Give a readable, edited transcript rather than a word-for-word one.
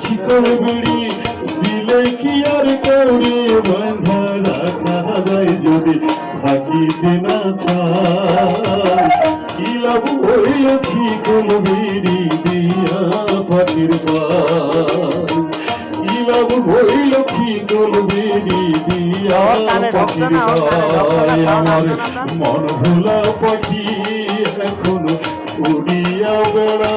চিকন বিড়ি দিলে কি আর কেউরে বাঁধা রাখা যায় যদি থাকিতে না চায়। কি লাভ হইল চিকন বিড়ি দিয়া পাখির পায়, কি লাভ হইল চিকন বিড়ি দিয়া পাখির পায়। আমার মন ভোলা পাখি এখনো উড়িয়া বেড়া